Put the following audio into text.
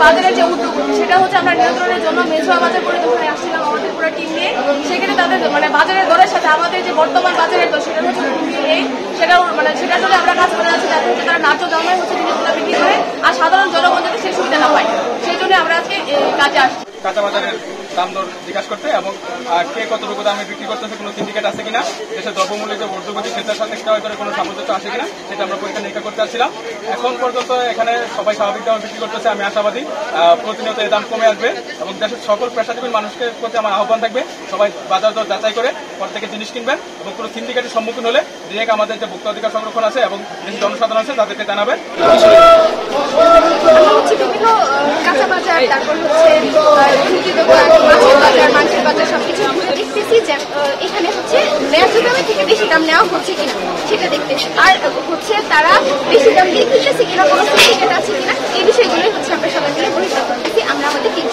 বাজারের যে উদ্যোগ সেটা হচ্ছে আমরা নিয়ন্ত্রণের জন্য মেঝুয়া বাজার পরিদর্শনে আসছিলাম আমাদের পুরো টিম নিয়ে। সেখানে তাদের বাজারের দরের সাথে আমাদের যে বর্তমান বাজারের দর সেটা হচ্ছে সেটার জন্য আমরা কাজ করে যাচ্ছি, যাতে হচ্ছে তারা ন্যায্য দামে জিনিসগুলো বিক্রি করে আর সাধারণ জনগণ যাতে সেই সুবিধা না পায়, সেই জন্য আমরা আজকে কাজে আসছি। কাঁচা বাজারের দাম দর জিজ্ঞাসা করতে এবং কে কতটুকু দামে বিক্রি করতেছে, কোনো সিন্ডিকেট আছে কিনা, দেশের দ্রব্যমূল্যের যে ঊর্ধ্বগতি সেটার সাথে কোনো সামঞ্জস্য আছে কিনা সেটা আমরা পরীক্ষা নিরীক্ষা করতে আসছিলাম। এখন পর্যন্ত এখানে সবাই স্বাভাবিক দামে বিক্রি করতেছে। আমি আশাবাদী প্রতিনিয়ত এই দাম কমে আসবে এবং দেশের সকল পেশাজীবী মানুষকে প্রতি আমার আহ্বান থাকবে সবাই বাজার দর যাচাই করে পর থেকে জিনিস কিনবেন এবং কোনো সিন্ডিকেটের সম্মুখীন হলে ডিরেক্ট আমাদের যে ভোক্তা অধিকার সংরক্ষণ আছে এবং দেশের জনসাধারণ আছে তাদেরকে জানাবেন। কাঁচা বাজার, তারপর মাছের বাজার সবকিছু দেখতেছি যে এখানে হচ্ছে ন্যায্য দামে থেকে বেশি দাম নেওয়া হচ্ছে কিনা সেটা দেখতেছি, আর হচ্ছে তারা বেশি দাম দিয়ে কিনতেছে কিনা, কোনো সিন্ডিকেট আছে কিনা, এই বিষয়গুলোই হচ্ছে আমরা সবাই মিলে পরীক্ষা করতেছি আমরা আমাদের টিম।